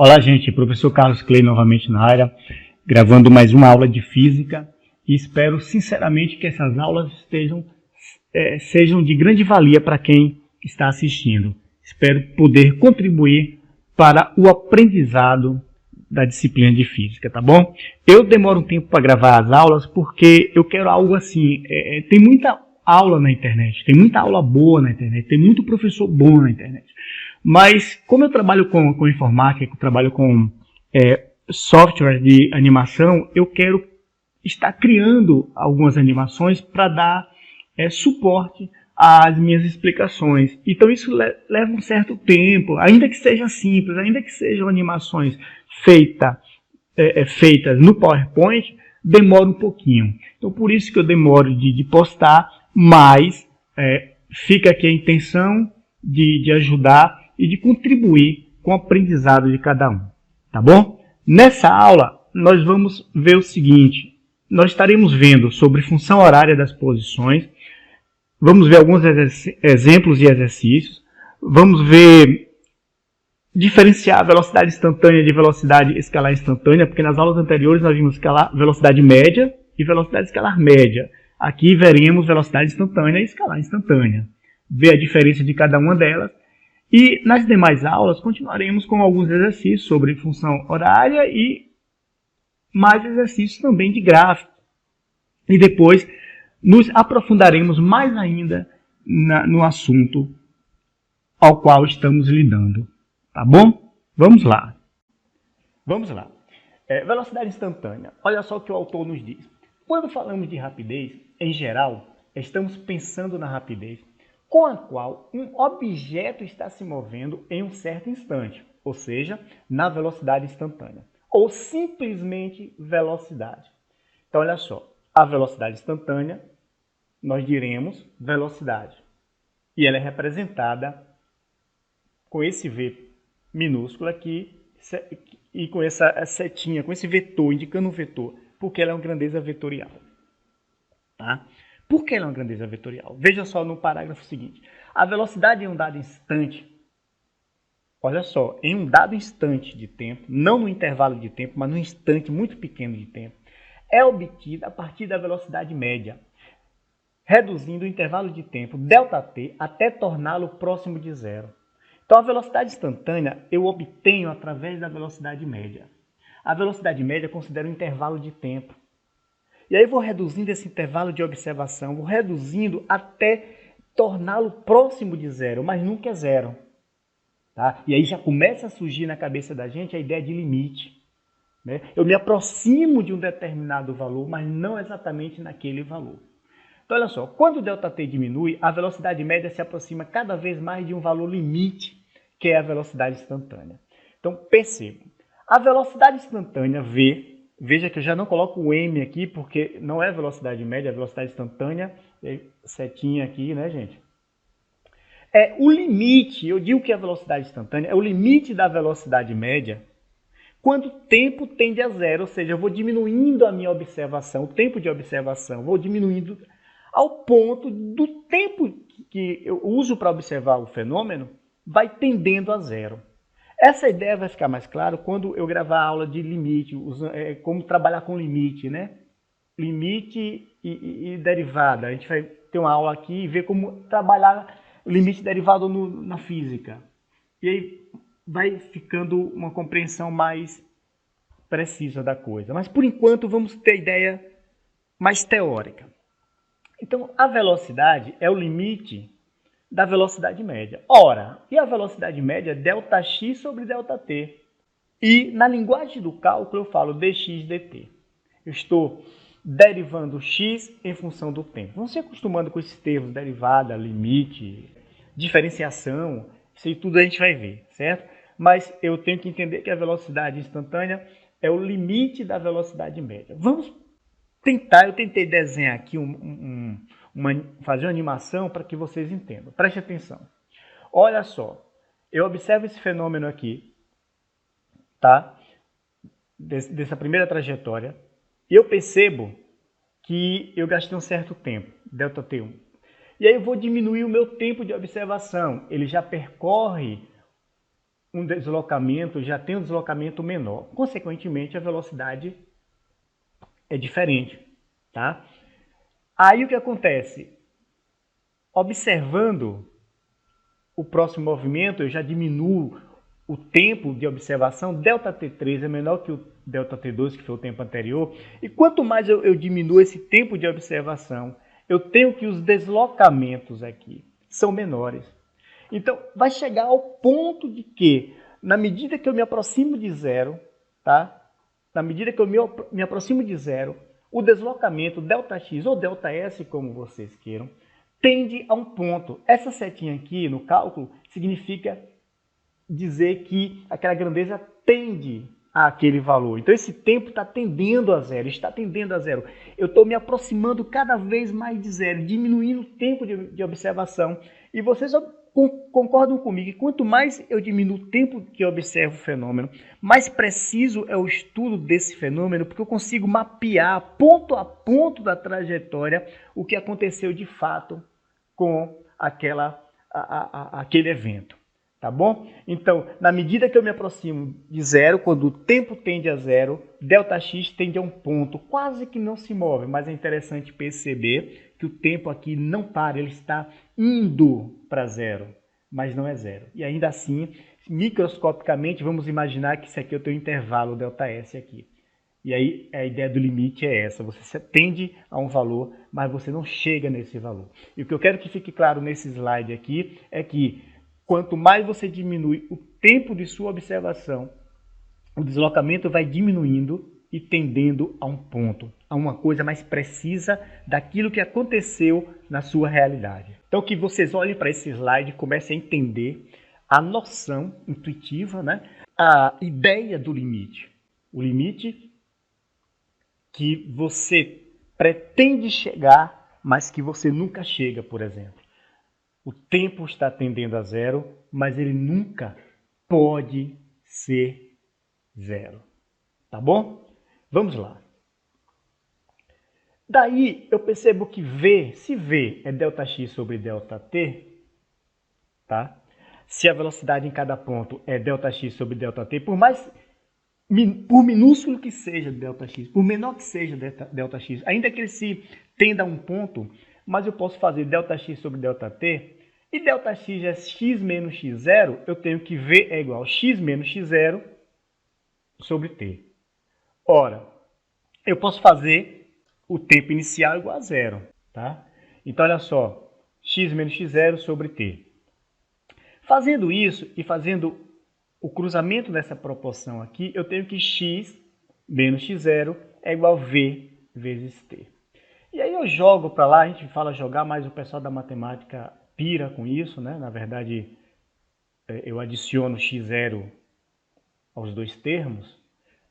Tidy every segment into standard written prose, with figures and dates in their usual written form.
Olá, gente. Professor Carlos Clay novamente na área, gravando mais uma aula de física e espero sinceramente que essas aulas sejam de grande valia para quem está assistindo. Espero poder contribuir para o aprendizado da disciplina de física, tá bom? Eu demoro um tempo para gravar as aulas porque eu quero algo assim, tem muita aula na internet, tem muita aula boa na internet, tem muito professor bom na internet. Mas como eu trabalho com informática, eu trabalho com software de animação, eu quero estar criando algumas animações para dar suporte às minhas explicações. Então isso leva um certo tempo, ainda que seja simples, ainda que sejam animações feitas no PowerPoint, demora um pouquinho. Então por isso que eu demoro de postar, mas fica aqui a intenção de ajudar e de contribuir com o aprendizado de cada um, tá bom? Nessa aula, nós vamos ver o seguinte, nós estaremos vendo sobre função horária das posições, vamos ver alguns exemplos de exercícios, vamos ver diferenciar a velocidade instantânea de velocidade escalar instantânea, porque nas aulas anteriores nós vimos velocidade média e velocidade escalar média. Aqui veremos velocidade instantânea e escalar instantânea, ver a diferença de cada uma delas. E nas demais aulas continuaremos com alguns exercícios sobre função horária e mais exercícios também de gráfico. E depois nos aprofundaremos mais ainda no assunto ao qual estamos lidando. Tá bom? Vamos lá. Vamos lá. Velocidade instantânea. Olha só o que o autor nos diz. Quando falamos de rapidez, em geral, estamos pensando na rapidez com a qual um objeto está se movendo em um certo instante, ou seja, na velocidade instantânea, ou simplesmente velocidade. Então, olha só, a velocidade instantânea, nós diremos velocidade, e ela é representada com esse V minúsculo aqui, e com essa setinha, com esse vetor, indicando um vetor, porque ela é uma grandeza vetorial. Tá? Por que ela é uma grandeza vetorial? Veja só no parágrafo seguinte. A velocidade em um dado instante, olha só, em um dado instante de tempo, não no intervalo de tempo, mas num instante muito pequeno de tempo, é obtida a partir da velocidade média, reduzindo o intervalo de tempo, ΔT, até torná-lo próximo de zero. Então, a velocidade instantânea eu obtenho através da velocidade média. A velocidade média considera um intervalo de tempo. E aí vou reduzindo esse intervalo de observação, vou reduzindo até torná-lo próximo de zero, mas nunca é zero. Tá? E aí já começa a surgir na cabeça da gente a ideia de limite. Né? Eu me aproximo de um determinado valor, mas não exatamente naquele valor. Então olha só, quando o ΔT diminui, a velocidade média se aproxima cada vez mais de um valor limite, que é a velocidade instantânea. Então percebam, a velocidade instantânea V, veja que eu já não coloco o M aqui, porque não é velocidade média, é velocidade instantânea. Setinha aqui, né, gente? É o limite, eu digo que a velocidade instantânea é o limite da velocidade média quando o tempo tende a zero, ou seja, eu vou diminuindo a minha observação, o tempo de observação, vou diminuindo ao ponto do tempo que eu uso para observar o fenômeno vai tendendo a zero. Essa ideia vai ficar mais clara quando eu gravar a aula de limite, como trabalhar com limite, né? Limite e derivada. A gente vai ter uma aula aqui e ver como trabalhar limite e derivado na física. E aí vai ficando uma compreensão mais precisa da coisa. Mas por enquanto vamos ter a ideia mais teórica. Então a velocidade é o limite da velocidade média. Ora, e a velocidade média é ΔX sobre ΔT. E na linguagem do cálculo eu falo dx dt. Eu estou derivando x em função do tempo. Vamos se acostumando com esses termos, derivada, limite, diferenciação, isso aí tudo a gente vai ver, certo? Mas eu tenho que entender que a velocidade instantânea é o limite da velocidade média. Vamos tentar, eu tentei desenhar aqui fazer uma animação para que vocês entendam. Preste atenção. Olha só, eu observo esse fenômeno aqui, tá? Dessa primeira trajetória, e eu percebo que eu gastei um certo tempo, ΔT1. E aí eu vou diminuir o meu tempo de observação. Ele já percorre um deslocamento já tem um deslocamento menor. Consequentemente, a velocidade é diferente, tá? Aí o que acontece? Observando o próximo movimento, eu já diminuo o tempo de observação. Delta T3 é menor que o delta T2, que foi o tempo anterior. E quanto mais eu diminuo esse tempo de observação, eu tenho que os deslocamentos aqui são menores. Então, vai chegar ao ponto de que, na medida que eu me aproximo de zero, tá? Na medida que eu me aproximo de zero, o deslocamento ΔX ou ΔS, como vocês queiram, tende a um ponto. Essa setinha aqui no cálculo significa dizer que aquela grandeza tende àquele valor. Então esse tempo está tendendo a zero, está tendendo a zero. Eu estou me aproximando cada vez mais de zero, diminuindo o tempo de observação. E vocês concordam comigo que quanto mais eu diminuo o tempo que eu observo o fenômeno, mais preciso é o estudo desse fenômeno, porque eu consigo mapear ponto a ponto da trajetória o que aconteceu de fato com aquele evento. Tá bom? Então, na medida que eu me aproximo de zero, quando o tempo tende a zero, ΔX tende a um ponto, quase que não se move, mas é interessante perceber que o tempo aqui não para, ele está indo para zero, mas não é zero. E ainda assim, microscopicamente, vamos imaginar que isso aqui é o teu intervalo ΔS aqui. E aí a ideia do limite é essa, você tende a um valor, mas você não chega nesse valor. E o que eu quero que fique claro nesse slide aqui é que quanto mais você diminui o tempo de sua observação, o deslocamento vai diminuindo e tendendo a um ponto, a uma coisa mais precisa daquilo que aconteceu na sua realidade. Então que vocês olhem para esse slide e comecem a entender a noção intuitiva, né? A ideia do limite. O limite que você pretende chegar, mas que você nunca chega, por exemplo. O tempo está tendendo a zero, mas ele nunca pode ser zero. Tá bom? Vamos lá. Daí eu percebo que V, se V é ΔX sobre ΔT, tá? Se a velocidade em cada ponto é ΔX sobre ΔT, por minúsculo que seja ΔX, por menor que seja ΔX, ainda que ele se tenda a um ponto, mas eu posso fazer ΔX sobre ΔT, e ΔX é x menos x0, eu tenho que V é igual a x menos x0 sobre t. Ora, eu posso fazer o tempo inicial igual a zero, tá? Então, olha só, x menos x0 sobre t. Fazendo isso e fazendo o cruzamento dessa proporção aqui, eu tenho que x menos x0 é igual a v vezes t. E aí eu jogo para lá, a gente fala jogar, mas o pessoal da matemática pira com isso, né? Na verdade, eu adiciono x0 aos dois termos,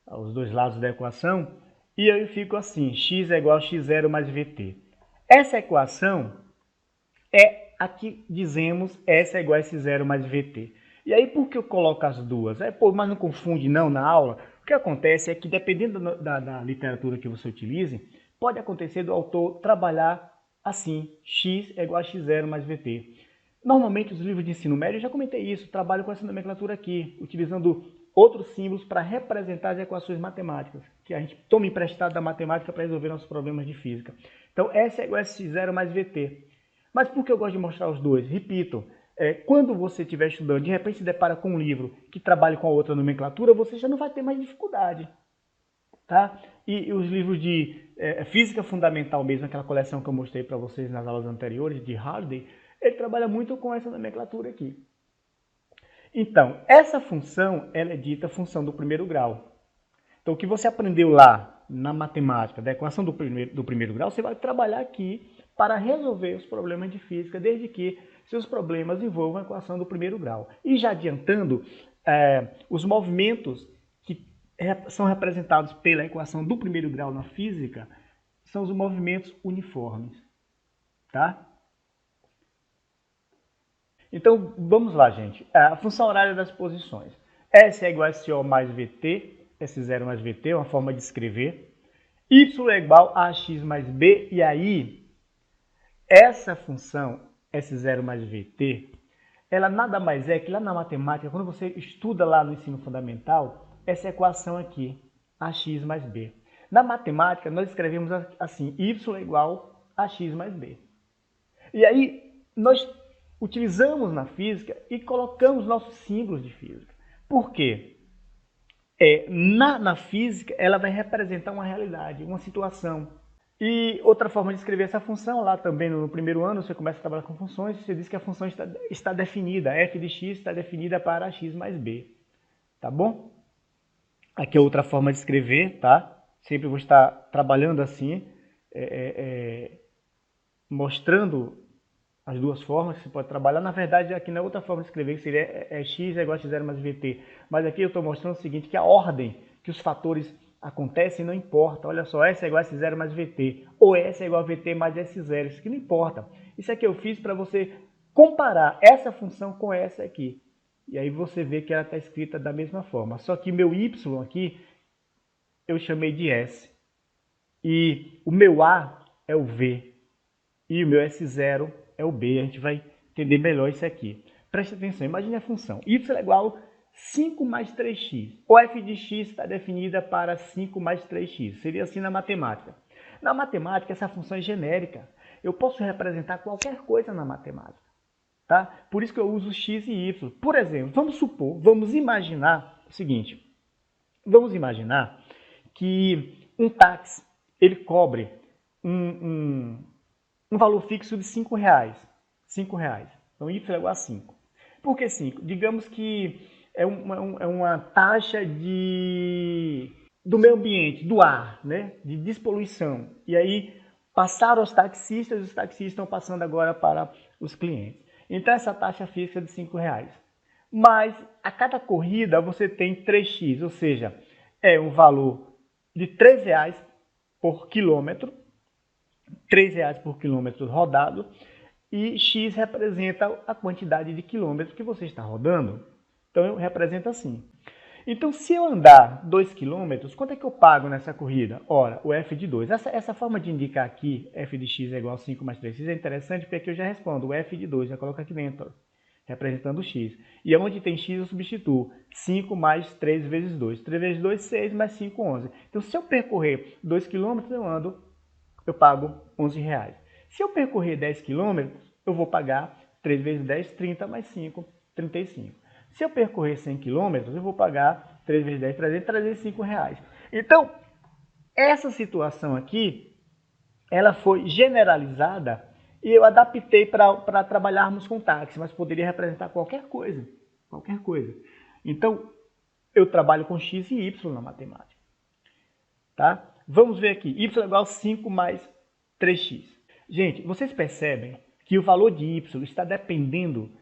aos dois lados da equação, e eu fico assim, x é igual a x0 mais vt. Essa equação é a que dizemos S é igual a S0 mais VT. E aí por que eu coloco as duas? Mas não confunde não na aula. O que acontece é que dependendo da literatura que você utilize, pode acontecer do autor trabalhar assim, x é igual a x0 mais VT. Normalmente os livros de ensino médio, eu já comentei isso, trabalham com essa nomenclatura aqui, utilizando outros símbolos para representar as equações matemáticas, que a gente toma emprestado da matemática para resolver nossos problemas de física. Então, S é igual a x0 mais VT. Mas por que eu gosto de mostrar os dois? Repito, quando você estiver estudando, de repente se depara com um livro que trabalha com a outra nomenclatura, você já não vai ter mais dificuldade. Tá? E os livros de física fundamental mesmo, aquela coleção que eu mostrei para vocês nas aulas anteriores, de Halliday, ele trabalha muito com essa nomenclatura aqui. Então, essa função ela é dita função do primeiro grau. Então, o que você aprendeu lá na matemática, da equação do primeiro grau, você vai trabalhar aqui para resolver os problemas de física, desde que seus problemas envolvam a equação do primeiro grau. E já adiantando, os movimentos que são representados pela equação do primeiro grau na física são os movimentos uniformes. Tá? Então, vamos lá, gente. A função horária das posições. S é igual a SO mais VT, S0 mais VT, é uma forma de escrever. Y é igual a AX mais B, e aí, essa função S0 mais VT, ela nada mais é que lá na matemática, quando você estuda lá no ensino fundamental, essa equação aqui, ax mais b. Na matemática, nós escrevemos assim, y igual a x mais b. E aí, nós utilizamos na física e colocamos nossos símbolos de física. Por quê? Na física, ela vai representar uma realidade, uma situação. E outra forma de escrever essa função, lá também no primeiro ano, você começa a trabalhar com funções, você diz que a função está definida, f de x está definida para x mais b. Tá bom? Aqui é outra forma de escrever, tá? Sempre vou estar trabalhando assim, mostrando as duas formas que você pode trabalhar. Na verdade, aqui na outra forma de escrever, que seria x é igual a x0 mais vt. Mas aqui eu estou mostrando o seguinte, que a ordem que os fatores acontecem não importa. Olha só, S é igual a S0 mais VT, ou S é igual a VT mais S0, isso aqui não importa. Isso aqui eu fiz para você comparar essa função com essa aqui. E aí você vê que ela está escrita da mesma forma. Só que meu Y aqui, eu chamei de S. E o meu A é o V. E o meu S0 é o B. A gente vai entender melhor isso aqui. Preste atenção, imagine a função. Y é igual a 5 mais 3x. O f de x está definida para 5 mais 3x. Seria assim na matemática. Na matemática, essa função é genérica. Eu posso representar qualquer coisa na matemática. Tá? Por isso que eu uso x e y. Por exemplo, vamos imaginar o seguinte. Vamos imaginar que um táxi ele cobre um valor fixo de 5 reais. 5 reais. Então, y é igual a 5. Por que 5? Digamos que é uma taxa do meio ambiente, do ar, né? De despoluição. E aí passaram os taxistas estão passando agora para os clientes. Então essa taxa fixa é de 5 reais. Mas a cada corrida você tem 3x, ou seja, é um valor de 3 reais por quilômetro, 3 reais por quilômetro rodado, e x representa a quantidade de quilômetros que você está rodando. Então, representa assim. Então, se eu andar 2 km, quanto é que eu pago nessa corrida? Ora, o f de 2. Essa forma de indicar aqui, f de x é igual a 5 mais 3x, é interessante porque aqui eu já respondo o f de 2, já coloco aqui dentro, representando o x. E onde tem x eu substituo 5 mais 3 vezes 2. 3 vezes 2, 6, mais 5, 11. Então, se eu percorrer 2 km, eu pago 11 reais. Se eu percorrer 10 km, eu vou pagar 3 vezes 10, 30, mais 5, 35. Se eu percorrer 100 km, eu vou pagar 3 vezes 10, 305 reais. Então, essa situação aqui, ela foi generalizada e eu adaptei para trabalharmos com táxi, mas poderia representar qualquer coisa. Qualquer coisa. Então, eu trabalho com x e y na matemática. Tá? Vamos ver aqui. Y é igual a 5 mais 3x. Gente, vocês percebem que o valor de y está dependendo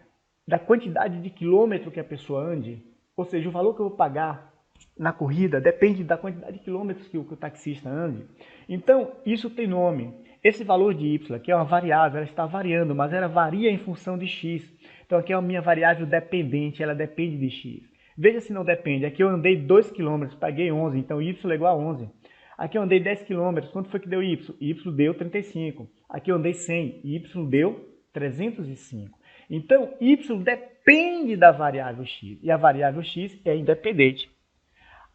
da quantidade de quilômetro que a pessoa ande, ou seja, o valor que eu vou pagar na corrida depende da quantidade de quilômetros que o taxista ande. Então, isso tem nome. Esse valor de y aqui é uma variável, ela está variando, mas ela varia em função de x. Então, aqui é a minha variável dependente, ela depende de x. Veja se não depende. Aqui eu andei 2 km, paguei 11, então y é igual a 11. Aqui eu andei 10 km, quanto foi que deu y? Y deu 35. Aqui eu andei 100, y deu 305. Então, y depende da variável x, e a variável x é independente.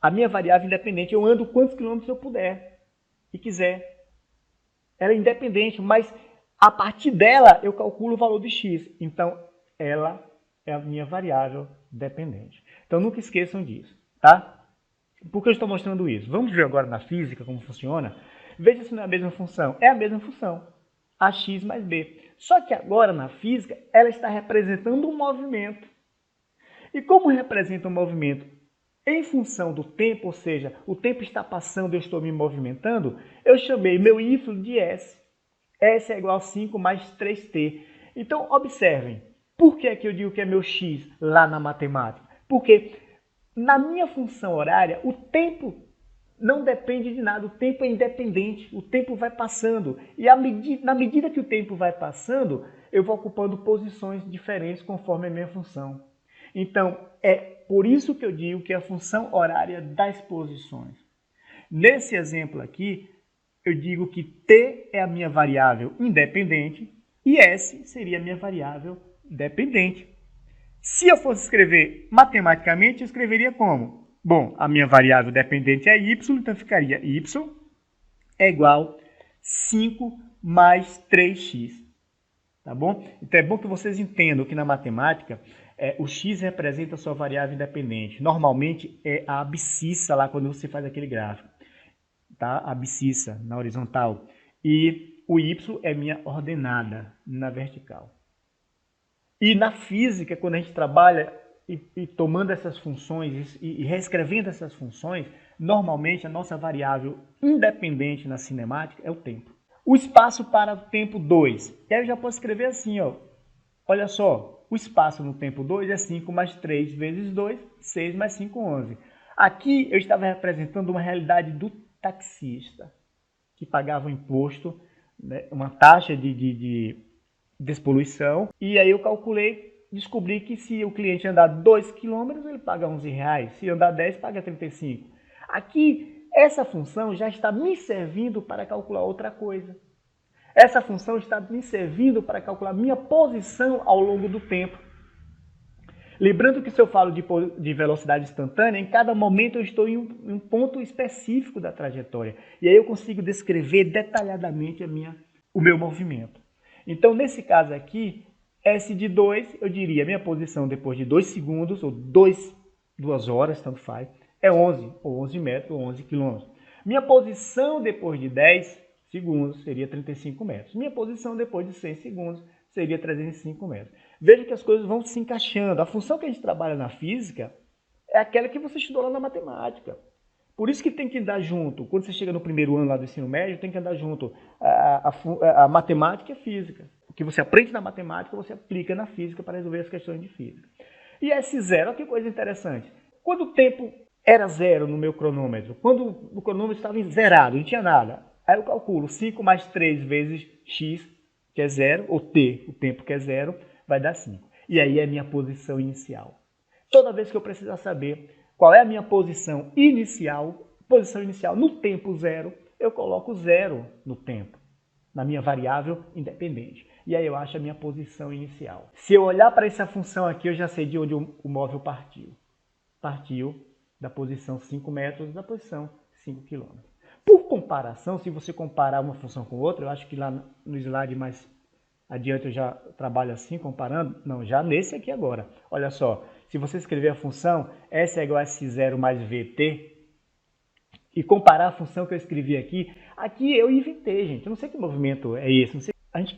A minha variável independente, eu ando quantos quilômetros eu puder e quiser. Ela é independente, mas a partir dela eu calculo o valor de x. Então, ela é a minha variável dependente. Então, nunca esqueçam disso, tá? Por que eu estou mostrando isso? Vamos ver agora na física como funciona. Veja se não é a mesma função. É a mesma função. Ax mais b. Só que agora, na física, ela está representando um movimento. E como representa um movimento em função do tempo, ou seja, o tempo está passando e eu estou me movimentando, eu chamei meu y de s. S é igual a 5 mais 3t. Então, observem. Por que é que eu digo que é meu x lá na matemática? Porque na minha função horária, o tempo não depende de nada, o tempo é independente, o tempo vai passando. E na medida que o tempo vai passando, eu vou ocupando posições diferentes conforme a minha função. Então, é por isso que eu digo que é a função horária das posições. Nesse exemplo aqui, eu digo que t é a minha variável independente e s seria a minha variável dependente. Se eu fosse escrever matematicamente, eu escreveria como? Bom, a minha variável dependente é y, então ficaria y é igual 5 mais 3x. Tá bom? Então é bom que vocês entendam que na matemática o x representa a sua variável independente. Normalmente é a abscissa lá quando você faz aquele gráfico. Tá? A abscissa na horizontal. E o y é minha ordenada na vertical. E na física, quando a gente trabalha e tomando essas funções e reescrevendo essas funções, normalmente a nossa variável independente na cinemática é o tempo. O espaço para o tempo 2. E aí eu já posso escrever assim, ó. Olha só, o espaço no tempo 2 é 5 mais 3 vezes 2, 6 mais 5, 11. Aqui eu estava representando uma realidade do taxista, que pagava um imposto, né, uma taxa de despoluição, e aí eu calculei, descobri que se o cliente andar 2 km, ele paga R$11, se andar 10, paga 35. Aqui, essa função já está me servindo para calcular outra coisa. Essa função está me servindo para calcular minha posição ao longo do tempo. Lembrando que se eu falo de velocidade instantânea, em cada momento eu estou em um ponto específico da trajetória. E aí eu consigo descrever detalhadamente o meu movimento. Então, nesse caso aqui, S de 2, eu diria, minha posição depois de 2 segundos, ou 2 horas, tanto faz, é 11, ou 11 metros, ou 11 quilômetros. Minha posição depois de 10 segundos seria 35 metros. Minha posição depois de 6 segundos seria 305 metros. Veja que as coisas vão se encaixando. A função que a gente trabalha na física é aquela que você estudou lá na matemática. Por isso que tem que andar junto. Quando você chega no primeiro ano lá do ensino médio, tem que andar junto a matemática e a física. O que você aprende na matemática, você aplica na física para resolver as questões de física. E S0, olha que coisa interessante. Quando o tempo era zero no meu cronômetro, quando o cronômetro estava zerado, não tinha nada, aí eu calculo 5 mais 3 vezes x, que é zero, ou t, o tempo que é zero, vai dar 5. E aí é a minha posição inicial. Toda vez que eu precisar saber qual é a minha posição inicial no tempo zero, eu coloco zero no tempo, na minha variável independente. E aí eu acho a minha posição inicial. Se eu olhar para essa função aqui, eu já sei de onde o móvel partiu. Partiu da posição 5 metros, da posição 5 km. Por comparação, se você comparar uma função com outra, eu acho que lá no slide mais adiante eu já trabalho assim, comparando. Não, já nesse aqui agora. Olha só, se você escrever a função S é igual a S0 mais VT, e comparar a função que eu escrevi aqui eu inventei, gente. Eu não sei que movimento é esse. Não sei. A gente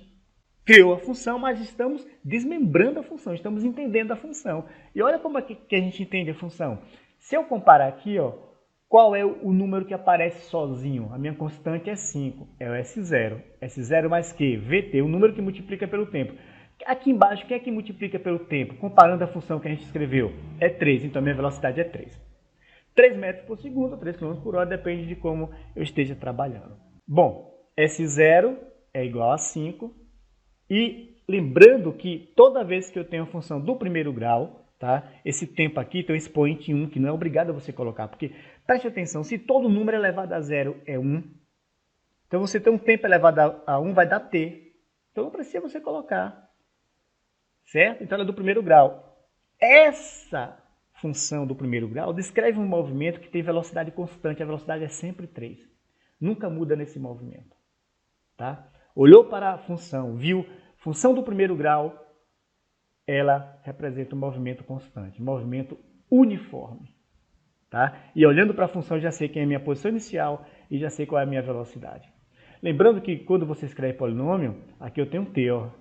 criou a função, mas estamos desmembrando a função, estamos entendendo a função. E olha como é que a gente entende a função. Se eu comparar aqui, ó, qual é o número que aparece sozinho? A minha constante é 5, é o S0. S0 mais que? VT, o número que multiplica pelo tempo. Aqui embaixo, o que é que multiplica pelo tempo? Comparando a função que a gente escreveu, é 3, então a minha velocidade é 3. 3 metros por segundo, 3 km por hora, depende de como eu esteja trabalhando. Bom, S0 é igual a 5. E lembrando que toda vez que eu tenho a função do primeiro grau, tá? Esse tempo aqui tem um expoente 1, que não é obrigado a você colocar, porque preste atenção, se todo número elevado a zero é 1, então você tem um tempo elevado a 1 vai dar t. Então não precisa você colocar, certo? Então ela é do primeiro grau. Essa função do primeiro grau descreve um movimento que tem velocidade constante, a velocidade é sempre 3. Nunca muda nesse movimento, tá? Olhou para a função, viu, função do primeiro grau, ela representa um movimento constante, um movimento uniforme. Tá? E olhando para a função, já sei quem é a minha posição inicial e já sei qual é a minha velocidade. Lembrando que quando você escreve polinômio, aqui eu tenho um t, ó.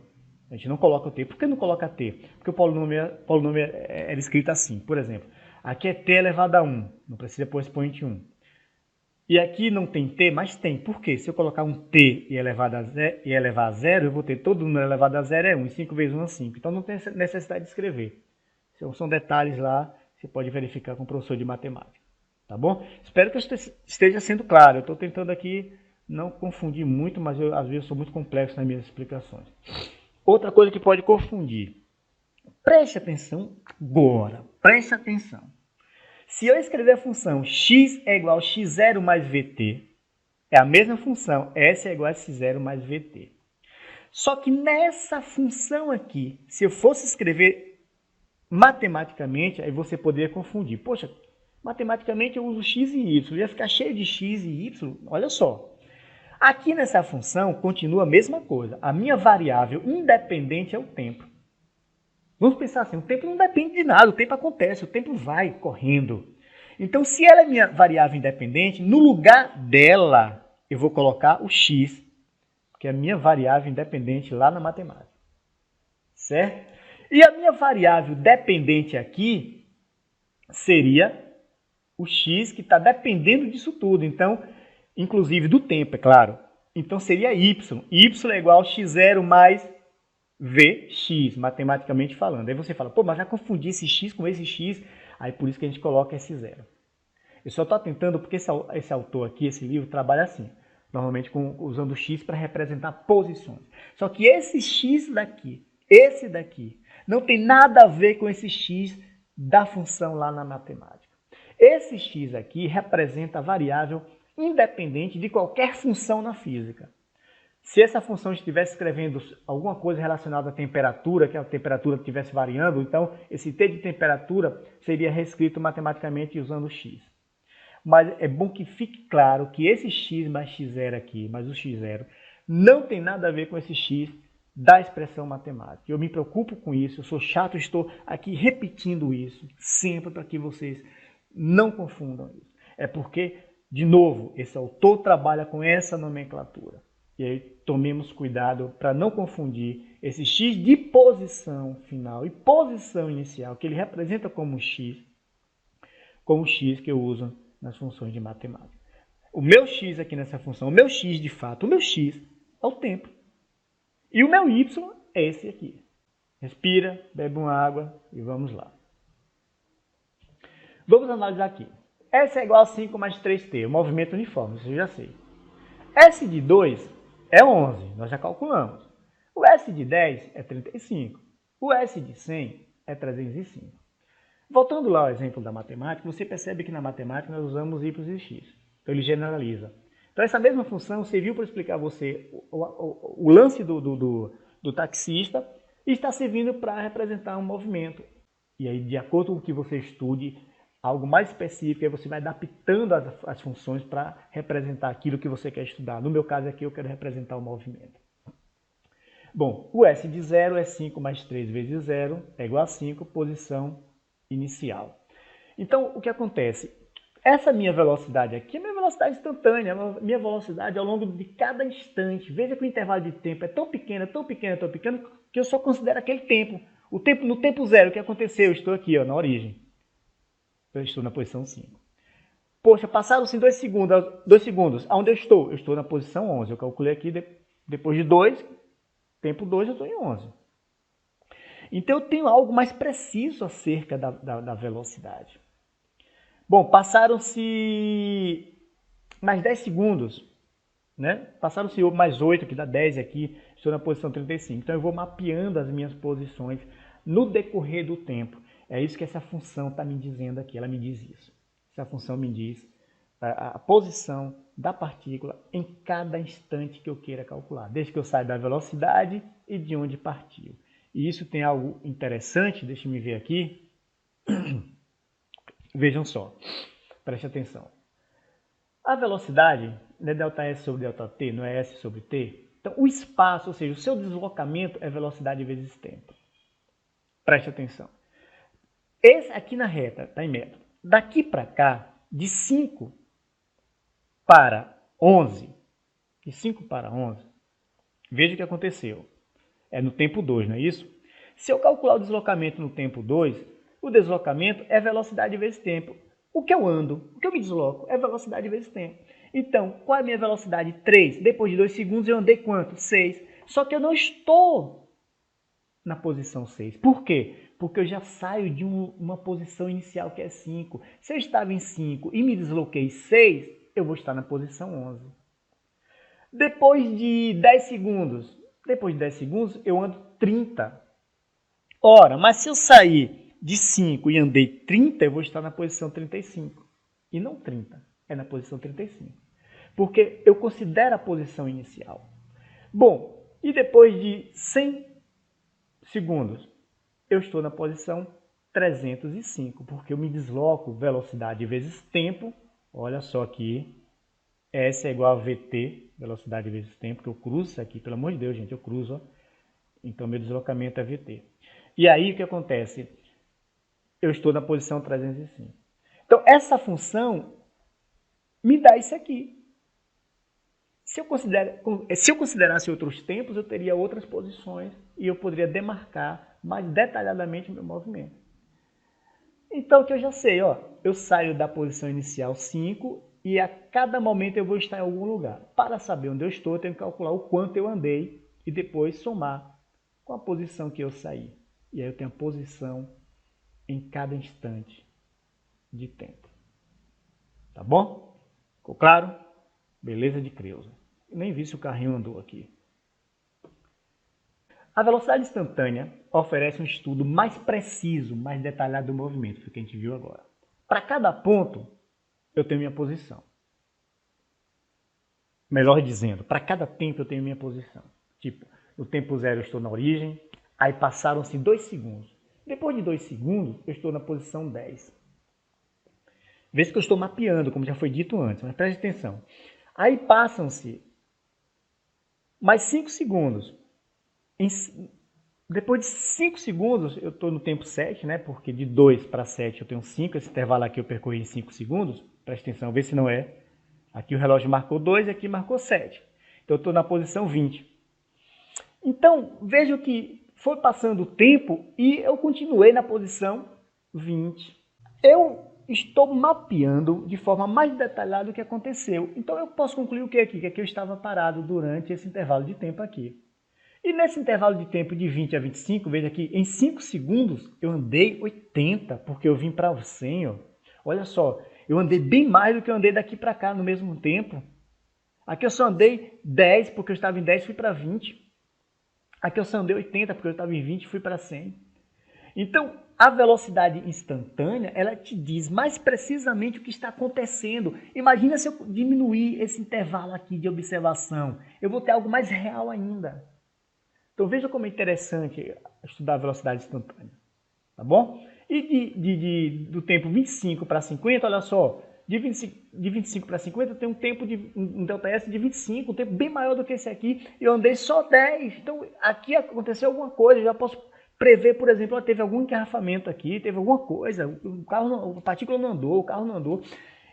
A gente não coloca o t. Por que não coloca t? Porque o polinômio é escrito assim. Por exemplo, aqui é t elevado a 1, não precisa pôr expoente 1. E aqui não tem t, mas tem. Por quê? Se eu colocar um t e elevar a zero, eu vou ter todo número elevado a zero é 1. E 5 vezes 1 é 5. Então não tem necessidade de escrever. São detalhes lá, você pode verificar com o professor de matemática. Tá bom? Espero que eu esteja sendo claro. Eu estou tentando aqui não confundir muito, mas eu às vezes sou muito complexo nas minhas explicações. Outra coisa que pode confundir. Preste atenção agora. Preste atenção. Se eu escrever a função x é igual a x0 mais vt, é a mesma função, s é igual a s0 mais vt. Só que nessa função aqui, se eu fosse escrever Matematicamente, aí você poderia confundir. Poxa, matematicamente eu uso x e y, ia ficar cheio de x e y. Olha só. Aqui nessa função continua a mesma coisa. A minha variável independente é o tempo. Vamos pensar assim, o tempo não depende de nada, o tempo acontece, o tempo vai correndo. Então, se ela é minha variável independente, no lugar dela, eu vou colocar o x, que é a minha variável independente lá na matemática. Certo? E a minha variável dependente aqui seria o x, que está dependendo disso tudo. Então, inclusive do tempo, é claro. Então, seria y. Y é igual a x0 mais vx, matematicamente falando. Aí você fala, pô, mas já confundi esse x com esse x, aí por isso que a gente coloca esse zero. Eu só estou tentando, porque esse autor aqui, esse livro, trabalha assim, normalmente usando o x para representar posições. Só que esse x daqui, esse daqui, não tem nada a ver com esse x da função lá na matemática. Esse x aqui representa a variável independente de qualquer função na física. Se essa função estivesse escrevendo alguma coisa relacionada à temperatura, que a temperatura estivesse variando, então esse t de temperatura seria reescrito matematicamente usando x. Mas é bom que fique claro que esse x mais x0 aqui, mais o x0, não tem nada a ver com esse x da expressão matemática. Eu me preocupo com isso, eu sou chato, estou aqui repetindo isso sempre para que vocês não confundam isso. É porque, de novo, esse autor trabalha com essa nomenclatura. E aí tomemos cuidado para não confundir esse x de posição final e posição inicial, que ele representa como x, com o x que eu uso nas funções de matemática. O meu x aqui nessa função, o meu x de fato, o meu x é o tempo. E o meu y é esse aqui. Respira, bebe uma água e vamos lá. Vamos analisar aqui. S é igual a 5 mais 3t, o movimento uniforme, isso eu já sei. S de 2 é 11, nós já calculamos. O S de 10 é 35. O S de 100 é 305. Voltando lá ao exemplo da matemática, você percebe que na matemática nós usamos y e x. Então ele generaliza. Então essa mesma função serviu para explicar a você o lance do taxista e está servindo para representar um movimento. E aí, de acordo com o que você estude, algo mais específico, aí você vai adaptando as funções para representar aquilo que você quer estudar. No meu caso aqui, eu quero representar o movimento. Bom, o S de 0 é 5 mais 3 vezes 0, é igual a 5, posição inicial. Então, o que acontece? Essa minha velocidade aqui é minha velocidade instantânea, a minha velocidade ao longo de cada instante. Veja que o intervalo de tempo é tão pequeno, tão pequeno, tão pequeno, que eu só considero aquele tempo. No tempo zero, o que aconteceu? Eu estou aqui, ó, na origem. Eu estou na posição 5. Poxa, passaram-se 2 segundos. Aonde eu estou? Eu estou na posição 11. Eu calculei aqui, depois de 2, tempo 2, eu estou em 11. Então, eu tenho algo mais preciso acerca da velocidade. Bom, passaram-se mais 10 segundos. Né? Passaram-se mais 8, que dá 10 aqui. Estou na posição 35. Então, eu vou mapeando as minhas posições no decorrer do tempo. É isso que essa função está me dizendo aqui. Ela me diz isso. Essa função me diz a posição da partícula em cada instante que eu queira calcular. Desde que eu saiba a velocidade e de onde partiu. E isso tem algo interessante. Deixa eu ver aqui. Vejam só. Preste atenção. A velocidade não é ΔS sobre ΔT, não é S sobre T. Então, o espaço, ou seja, o seu deslocamento é velocidade vezes tempo. Preste atenção. Esse aqui na reta, está em metro. Daqui para cá, de 5 para 11, de 5 para 11, veja o que aconteceu. É no tempo 2, não é isso? Se eu calcular o deslocamento no tempo 2, o deslocamento é velocidade vezes tempo. O que eu ando, o que eu me desloco, é velocidade vezes tempo. Então, qual é a minha velocidade? 3. Depois de 2 segundos, eu andei quanto? 6. Só que eu não estou na posição 6. Por quê? Porque eu já saio de uma posição inicial que é 5. Se eu estava em 5 e me desloquei 6, eu vou estar na posição 11. Depois de 10 segundos, eu ando 30. Ora, mas se eu sair de 5 e andei 30, eu vou estar na posição 35. E não 30, é na posição 35. Porque eu considero a posição inicial. Bom, e depois de 100 segundos, eu estou na posição 305, porque eu me desloco velocidade vezes tempo. Olha só aqui, S é igual a VT, velocidade vezes tempo, que eu cruzo isso aqui, pelo amor de Deus, gente, eu cruzo, ó. Então meu deslocamento é VT. E aí o que acontece? Eu estou na posição 305. Então essa função me dá isso aqui. Se eu considerasse outros tempos, eu teria outras posições e eu poderia demarcar mais detalhadamente o meu movimento. Então, o que eu já sei, ó, eu saio da posição inicial 5 e a cada momento eu vou estar em algum lugar. Para saber onde eu estou, eu tenho que calcular o quanto eu andei e depois somar com a posição que eu saí. E aí eu tenho a posição em cada instante de tempo. Tá bom? Ficou claro? Beleza de Creusa. Eu nem vi se o carrinho andou aqui. A velocidade instantânea oferece um estudo mais preciso, mais detalhado do movimento, foi o que a gente viu agora. Para cada ponto, eu tenho minha posição. Melhor dizendo, para cada tempo eu tenho minha posição. Tipo, no tempo zero eu estou na origem, aí passaram-se 2 segundos. Depois de 2 segundos, eu estou na posição 10. Veja que eu estou mapeando, como já foi dito antes, mas preste atenção. Aí passam-se mais 5 segundos. Depois de 5 segundos, eu estou no tempo 7, né? Porque de 2 para 7 eu tenho 5. Esse intervalo aqui eu percorri em 5 segundos. Presta atenção, vê se não é. Aqui o relógio marcou 2 e aqui marcou 7. Então eu estou na posição 20. Então, veja que foi passando o tempo e eu continuei na posição 20. Eu estou mapeando de forma mais detalhada o que aconteceu. Então eu posso concluir o que aqui? Que aqui eu estava parado durante esse intervalo de tempo aqui. E nesse intervalo de tempo de 20 a 25, veja aqui, em 5 segundos eu andei 80, porque eu vim para o 100, ó. Olha só, eu andei bem mais do que eu andei daqui para cá no mesmo tempo. Aqui eu só andei 10, porque eu estava em 10 e fui para 20. Aqui eu só andei 80, porque eu estava em 20 e fui para 100. Então, a velocidade instantânea, ela te diz mais precisamente o que está acontecendo. Imagina se eu diminuir esse intervalo aqui de observação. Eu vou ter algo mais real ainda. Então veja como é interessante estudar a velocidade instantânea, tá bom? E do tempo 25 para 50, olha só, de 25 para 50 eu tenho um tempo de um ΔS de 25, um tempo bem maior do que esse aqui, e eu andei só 10. Então aqui aconteceu alguma coisa, eu já posso prever, por exemplo, teve algum engarrafamento aqui, teve alguma coisa, a partícula não andou, o carro não andou.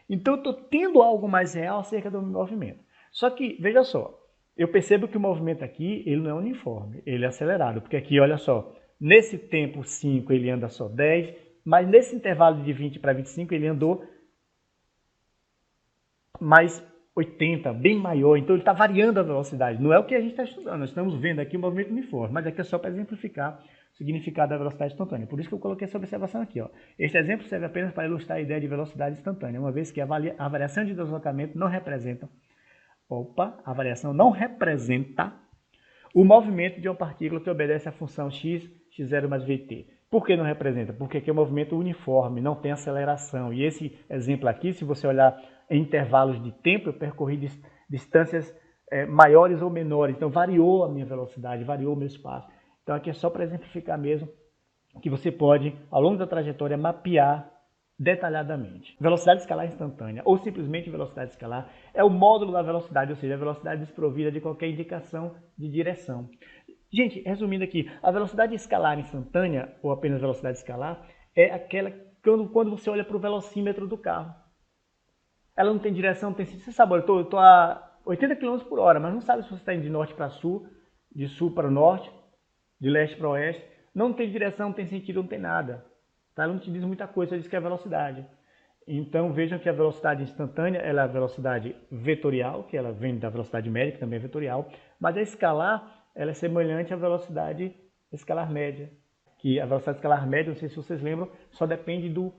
Então eu estou tendo algo mais real acerca do meu movimento. Só que, veja só, eu percebo que o movimento aqui, ele não é uniforme, ele é acelerado, porque aqui, olha só, nesse tempo 5 ele anda só 10, mas nesse intervalo de 20 para 25 ele andou mais 80, bem maior, então ele está variando a velocidade, não é o que a gente está estudando, nós estamos vendo aqui o movimento uniforme, mas aqui é só para exemplificar o significado da velocidade instantânea, por isso que eu coloquei essa observação aqui, ó. Este exemplo serve apenas para ilustrar a ideia de velocidade instantânea, uma vez que a variação de deslocamento não representa a variação não representa o movimento de uma partícula que obedece à função x, x0 mais vt. Por que não representa? Porque aqui é um movimento uniforme, não tem aceleração. E esse exemplo aqui, se você olhar em intervalos de tempo, eu percorri distâncias maiores ou menores. Então variou a minha velocidade, variou o meu espaço. Então aqui é só para exemplificar mesmo que você pode, ao longo da trajetória, mapear detalhadamente. Velocidade escalar instantânea, ou simplesmente velocidade escalar, é o módulo da velocidade, ou seja, a velocidade desprovida de qualquer indicação de direção. Gente, resumindo aqui, a velocidade escalar instantânea, ou apenas velocidade escalar, é aquela quando você olha para o velocímetro do carro. Ela não tem direção, não tem sentido. Você sabe, eu estou a 80 km por hora, mas não sabe se você está indo de norte para sul, de sul para norte, de leste para oeste. Não tem direção, não tem sentido, não tem nada. Tá? Ela não te diz muita coisa, só diz que é a velocidade. Então vejam que a velocidade instantânea ela é a velocidade vetorial, que ela vem da velocidade média, que também é vetorial, mas a escalar ela é semelhante à velocidade escalar média. Que a velocidade escalar média, não sei se vocês lembram, só depende do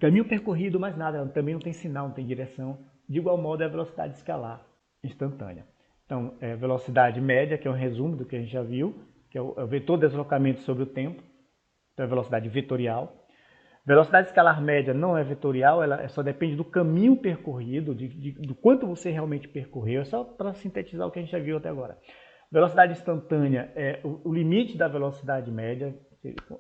caminho percorrido, mais nada, ela também não tem sinal, não tem direção. De igual modo é a velocidade escalar instantânea. Então, é velocidade média, que é um resumo do que a gente já viu, que é o vetor de deslocamento sobre o tempo. Então, é velocidade vetorial. Velocidade escalar média não é vetorial, ela só depende do caminho percorrido, do quanto você realmente percorreu. É só para sintetizar o que a gente já viu até agora. Velocidade instantânea é o limite da velocidade média,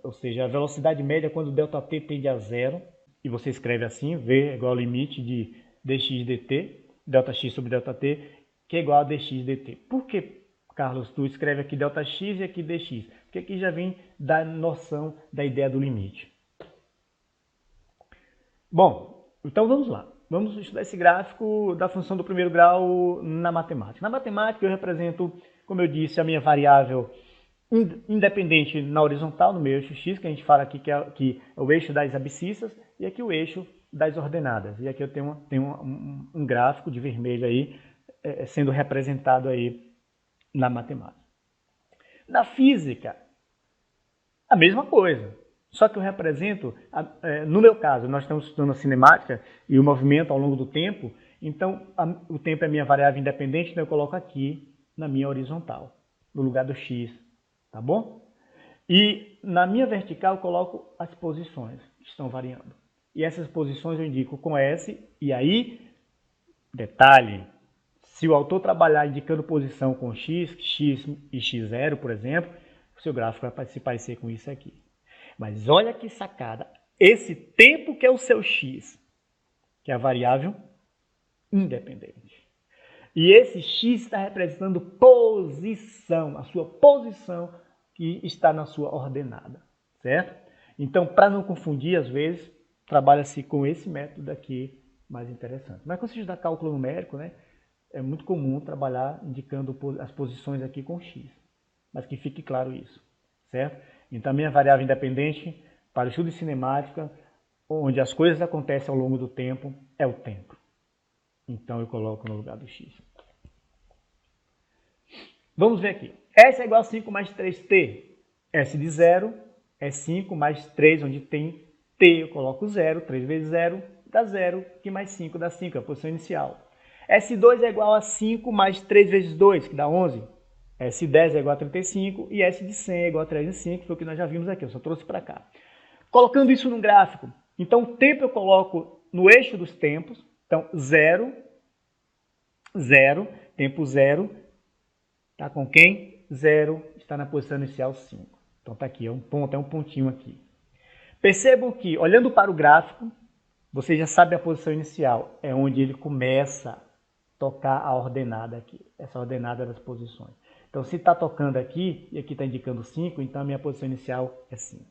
ou seja, a velocidade média quando ΔT tende a zero, e você escreve assim, V é igual ao limite de dx dt, ΔX sobre ΔT, que é igual a dx dt. Por que, Carlos, tu escreve aqui ΔX e aqui dx? Porque aqui já vem da noção da ideia do limite. Bom, então vamos lá. Vamos estudar esse gráfico da função do primeiro grau na matemática. Na matemática eu represento, como eu disse, a minha variável independente na horizontal, no meu eixo x, que a gente fala aqui que é o eixo das abscissas, e aqui o eixo das ordenadas. E aqui eu tenho um gráfico de vermelho aí, sendo representado aí na matemática. Na física, a mesma coisa. Só que eu represento, no meu caso, nós estamos estudando a cinemática e o movimento ao longo do tempo, então o tempo é minha variável independente, então eu coloco aqui na minha horizontal, no lugar do x, tá bom? E na minha vertical eu coloco as posições que estão variando. E essas posições eu indico com S, e aí, detalhe, se o autor trabalhar indicando posição com x e x0, por exemplo, o seu gráfico vai se parecer com isso aqui. Mas olha que sacada, esse tempo que é o seu x, que é a variável independente. E esse x está representando posição, a sua posição que está na sua ordenada, certo? Então, para não confundir, às vezes, trabalha-se com esse método aqui mais interessante. Mas quando você estuda cálculo numérico, né, é muito comum trabalhar indicando as posições aqui com x. Mas que fique claro isso, certo? Então, a minha variável independente para o estudo de cinemática, onde as coisas acontecem ao longo do tempo, é o tempo. Então, eu coloco no lugar do x. Vamos ver aqui. S é igual a 5 mais 3t. S de 0 é 5 mais 3, onde tem t, eu coloco 0. 3 vezes 0 dá 0, que mais 5 dá 5, é a posição inicial. S2 é igual a 5 mais 3 vezes 2, que dá 11. S10 é igual a 35 e S de 100 é igual a 305, foi o que nós já vimos aqui, eu só trouxe para cá. Colocando isso num gráfico, então o tempo eu coloco no eixo dos tempos, então 0, 0, tempo 0, está com quem? 0, está na posição inicial 5. Então está aqui, é um ponto, é um pontinho aqui. Percebam que, olhando para o gráfico, você já sabe a posição inicial, é onde ele começa a tocar a ordenada aqui, essa ordenada das posições. Então, se está tocando aqui, e aqui está indicando 5, então a minha posição inicial é 5.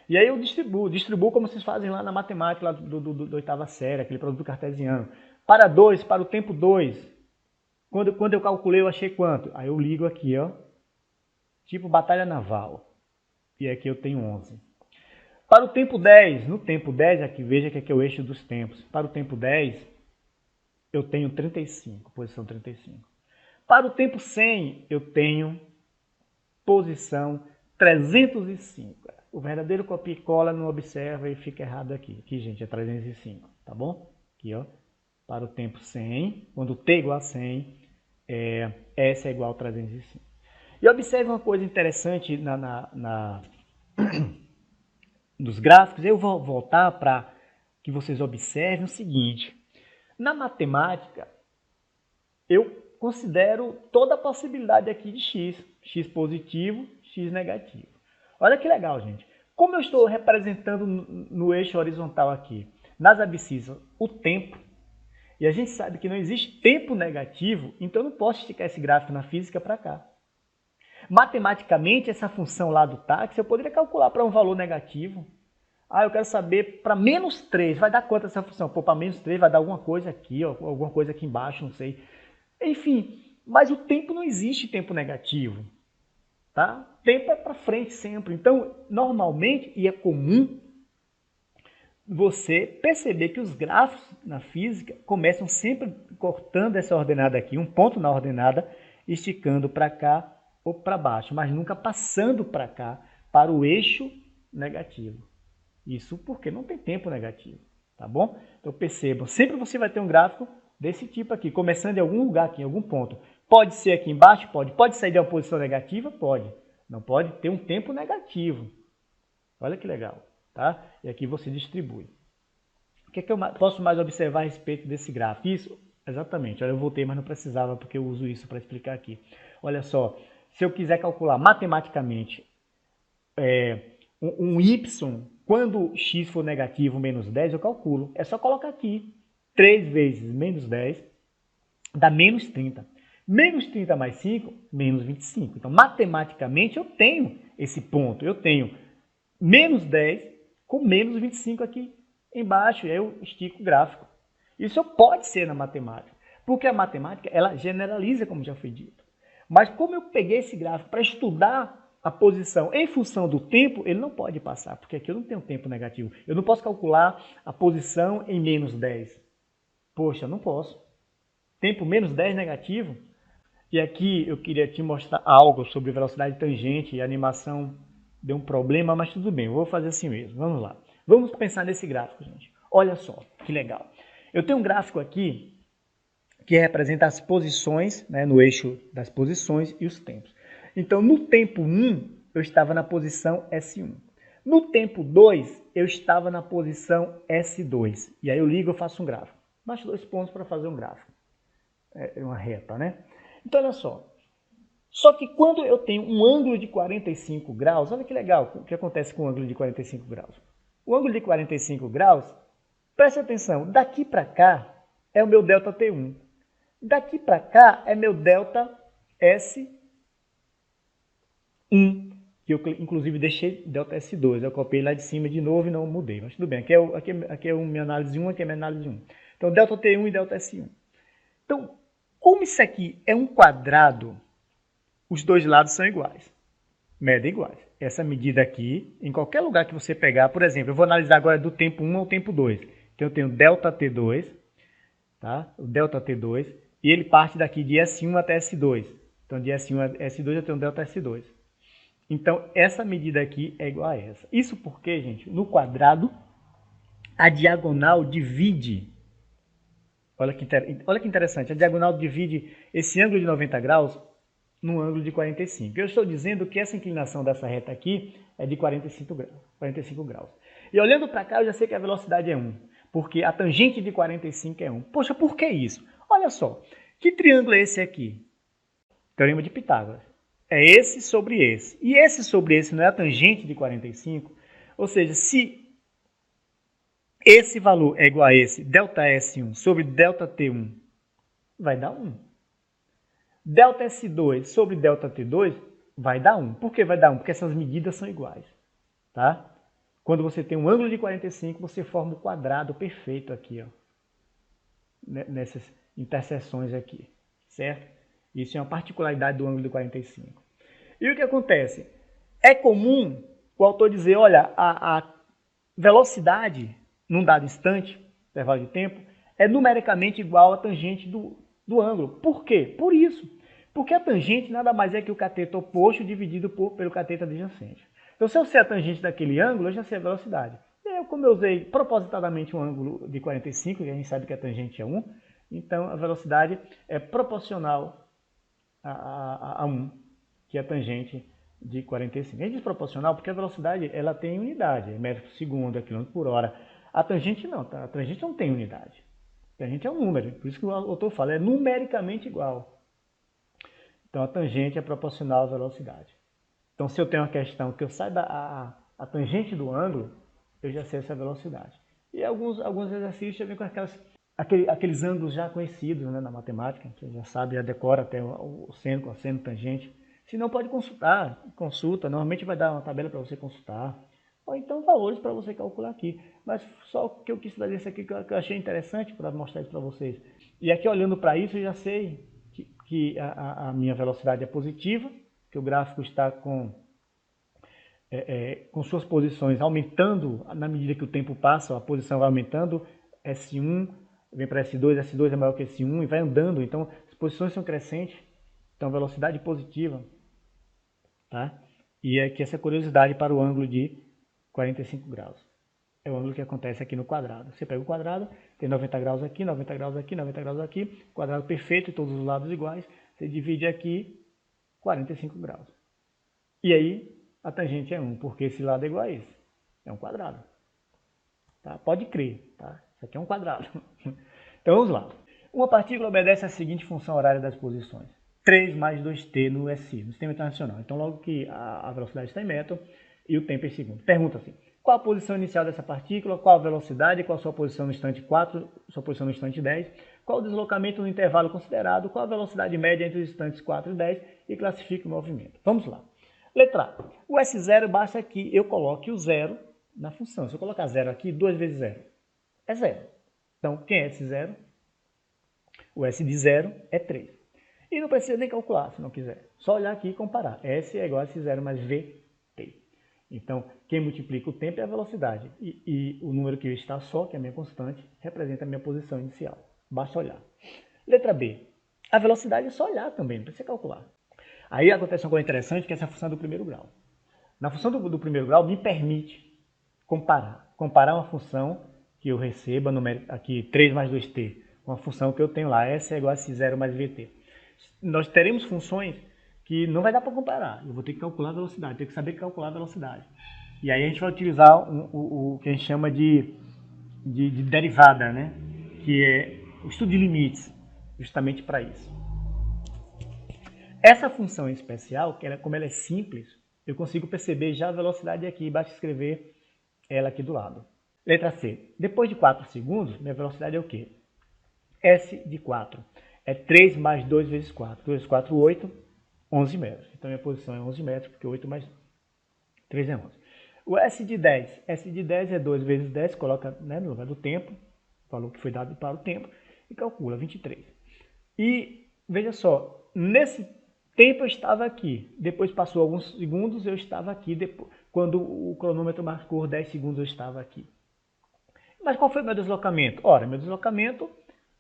E aí eu distribuo como vocês fazem lá na matemática, lá da oitava série, aquele produto cartesiano. Para 2, para o tempo 2, quando eu calculei, eu achei quanto? Aí eu ligo aqui, ó, tipo batalha naval. E aqui eu tenho 11. Para o tempo 10, no tempo 10, aqui veja que aqui é o eixo dos tempos. Para o tempo 10, eu tenho 35, posição 35. Para o tempo 100, eu tenho posição 305. O verdadeiro copia e cola não observa e fica errado aqui. Aqui, gente, é 305, tá bom? Aqui, ó. Para o tempo 100, quando t é igual a 100, S é igual a 305. E observe uma coisa interessante nos gráficos. Eu vou voltar para que vocês observem o seguinte. Na matemática, eu considero toda a possibilidade aqui de x. X positivo, x negativo. Olha que legal, gente. Como eu estou representando no eixo horizontal aqui, nas abscissas, o tempo, e a gente sabe que não existe tempo negativo, então eu não posso esticar esse gráfico na física para cá. Matematicamente, essa função lá do táxi, eu poderia calcular para um valor negativo. Ah, eu quero saber para menos 3, vai dar quanto essa função? Pô, para menos 3 vai dar alguma coisa aqui, ó, alguma coisa aqui embaixo, não sei. Enfim, mas o tempo não existe tempo negativo. Tá? Tempo é para frente sempre. Então, normalmente, e é comum, você perceber que os gráficos na física começam sempre cortando essa ordenada aqui, um ponto na ordenada, esticando para cá ou para baixo, mas nunca passando para cá, para o eixo negativo. Isso porque não tem tempo negativo, tá bom? Então percebam, sempre você vai ter um gráfico desse tipo aqui, começando em algum lugar aqui, em algum ponto. Pode ser aqui embaixo? Pode. Pode sair de uma posição negativa? Pode. Não pode ter um tempo negativo. Olha que legal, tá? E aqui você distribui. O que é que eu posso mais observar a respeito desse gráfico? Isso, exatamente. Olha, eu voltei, mas não precisava, porque eu uso isso para explicar aqui. Olha só, se eu quiser calcular matematicamente um y, quando x for negativo menos 10, eu calculo. É só colocar aqui. 3 vezes menos 10 dá menos 30. Menos 30 mais 5, menos 25. Então, matematicamente, eu tenho esse ponto. Eu tenho menos 10 com menos 25 aqui embaixo. E aí eu estico o gráfico. Isso pode ser na matemática. Porque a matemática, ela generaliza, como já foi dito. Mas como eu peguei esse gráfico para estudar a posição em função do tempo, ele não pode passar, porque aqui eu não tenho tempo negativo. Eu não posso calcular a posição em menos 10. Poxa, não posso. Tempo menos 10 negativo. E aqui eu queria te mostrar algo sobre velocidade tangente e a animação deu um problema, mas tudo bem, eu vou fazer assim mesmo. Vamos lá. Vamos pensar nesse gráfico, gente. Olha só, que legal. Eu tenho um gráfico aqui que representa as posições, né, no eixo das posições e os tempos. Então, no tempo 1, eu estava na posição S1. No tempo 2, eu estava na posição S2. E aí eu ligo e faço um gráfico. Basta 2 pontos para fazer um gráfico. É uma reta, né? Então, olha só. Só que quando eu tenho um ângulo de 45 graus, olha que legal o que acontece com o ângulo de 45 graus. O ângulo de 45 graus, preste atenção, daqui para cá é o meu delta T1. Daqui para cá é meu delta S1, que eu inclusive deixei delta S2. Eu copiei lá de cima de novo e não mudei, mas tudo bem. Aqui é minha análise 1, aqui é minha análise 1. Então, delta T1 e delta S1. Então, como isso aqui é um quadrado, os dois lados são iguais. Medem iguais. Essa medida aqui, em qualquer lugar que você pegar, por exemplo, eu vou analisar agora do tempo 1 ao tempo 2. Então, eu tenho delta T2, tá? O delta T2, e ele parte daqui de S1 até S2. Então, de S1 a S2 eu tenho delta S2. Então, essa medida aqui é igual a essa. Isso porque, gente, no quadrado, a diagonal divide. Olha que interessante. A diagonal divide esse ângulo de 90 graus num ângulo de 45. Eu estou dizendo que essa inclinação dessa reta aqui é de 45 graus. E olhando para cá, eu já sei que a velocidade é 1. Porque a tangente de 45 é 1. Poxa, por que isso? Olha só. Que triângulo é esse aqui? Teorema de Pitágoras. É esse sobre esse. E esse sobre esse não é a tangente de 45? Ou seja, se esse valor é igual a esse, delta S1 sobre delta T1, vai dar 1. Delta S2 sobre delta T2 vai dar 1. Por que vai dar 1? Porque essas medidas são iguais. Tá? Quando você tem um ângulo de 45, você forma o quadrado perfeito aqui, ó, nessas interseções aqui. Certo? Isso é uma particularidade do ângulo de 45. E o que acontece? É comum o autor dizer, olha, a velocidade num dado instante, intervalo de tempo, é numericamente igual à tangente do ângulo. Por quê? Por isso. Porque a tangente nada mais é que o cateto oposto dividido pelo cateto adjacente. Então, se eu sei a tangente daquele ângulo, eu já sei a velocidade. E como eu usei propositadamente um ângulo de 45, e a gente sabe que a tangente é 1, então a velocidade é proporcional a 1, que é a tangente de 45. A gente diz proporcional porque a velocidade ela tem unidade, é metro por segundo, é quilômetro por hora. A tangente não, tá? A tangente não tem unidade. A tangente é um número, por isso que o autor fala, é numericamente igual. Então a tangente é proporcional à velocidade. Então se eu tenho uma questão que eu saiba a tangente do ângulo, eu já sei essa velocidade. E alguns exercícios já vêm com aqueles ângulos já conhecidos, né, na matemática, que já sabe, já decora até o seno, cosseno, tangente. Se não, pode consultar, consulta, normalmente vai dar uma tabela para você consultar, ou então valores para você calcular aqui. Mas só o que eu quis trazer isso aqui que eu achei interessante para mostrar isso para vocês. E aqui olhando para isso, eu já sei que a minha velocidade é positiva, que o gráfico está com suas posições aumentando na medida que o tempo passa, a posição vai aumentando, S1 vem para S2, S2 é maior que S1 e vai andando, então as posições são crescentes, então velocidade positiva, tá? E aqui essa curiosidade para o ângulo de 45 graus. É o ângulo que acontece aqui no quadrado. Você pega o quadrado, tem 90 graus aqui, 90 graus aqui, 90 graus aqui, quadrado perfeito, todos os lados iguais, você divide aqui 45 graus. E aí a tangente é 1, porque esse lado é igual a esse, é um quadrado. Tá? Pode crer, tá? Isso aqui é um quadrado. Então vamos lá. Uma partícula obedece à seguinte função horária das posições. 3 mais 2t no SI, no sistema internacional. Então logo que a velocidade está em metro, e o tempo em segundos. Pergunta-se, qual a posição inicial dessa partícula, qual a velocidade, qual a sua posição no instante 4, sua posição no instante 10, qual o deslocamento no intervalo considerado, qual a velocidade média entre os instantes 4 e 10 e classifique o movimento. Vamos lá. Letra A. O S0 basta que eu coloque o zero na função. Se eu colocar zero aqui, 2 vezes zero é zero. Então, quem é S0? O S de 0 é 3. E não precisa nem calcular, se não quiser. Só olhar aqui e comparar. S é igual a S0 mais VT. Então, quem multiplica o tempo é a velocidade. E o número que está só, que é a minha constante, representa a minha posição inicial. Basta olhar. Letra B. A velocidade é só olhar também, não precisa calcular. Aí acontece uma coisa interessante, que é essa função do primeiro grau. Na função do primeiro grau, me permite comparar. Comparar uma função que eu receba, aqui 3 mais 2t, com a função que eu tenho lá, S é igual a S0 mais VT. Nós teremos funções que não vai dar para comparar. Eu vou ter que calcular a velocidade, tenho que saber calcular a velocidade. E aí a gente vai utilizar o que a gente chama de derivada, né? Que é o estudo de limites, justamente para isso. Essa função em especial, como ela é simples, eu consigo perceber já a velocidade aqui, basta escrever ela aqui do lado. Letra C. Depois de 4 segundos, minha velocidade é o quê? S de 4 é 3 mais 2 vezes 4. 2 vezes 4, 8, 11 metros. Então, minha posição é 11 metros, porque 8 mais 3 é 11. O S de 10. S de 10 é 2 vezes 10, coloca, né, no lugar do tempo, o valor que foi dado para o tempo, e calcula 23. E, veja só, nesse tempo eu estava aqui. Depois passou alguns segundos, eu estava aqui. Depois, quando o cronômetro marcou 10 segundos, eu estava aqui. Mas qual foi o meu deslocamento? Ora, meu deslocamento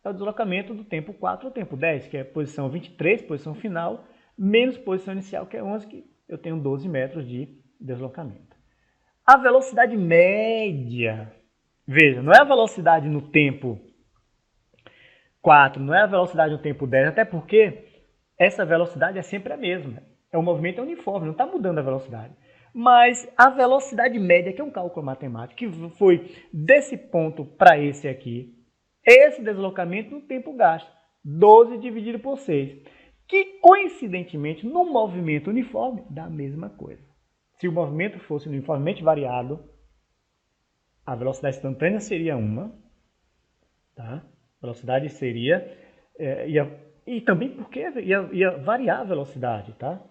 é o deslocamento do tempo 4 ao tempo 10, que é a posição 23, posição final, menos posição inicial, que é 11, que eu tenho 12 metros de deslocamento. A velocidade média, veja, não é a velocidade no tempo 4, não é a velocidade no tempo 10, até porque essa velocidade é sempre a mesma. O movimento é uniforme, não está mudando a velocidade. Mas a velocidade média, que é um cálculo matemático, que foi desse ponto para esse aqui, esse deslocamento no tempo gasto, 12 dividido por 6, que coincidentemente no movimento uniforme dá a mesma coisa. Se o movimento fosse uniformemente variado, a velocidade instantânea seria 1, tá? A velocidade seria, e também porque ia variar a velocidade, tá?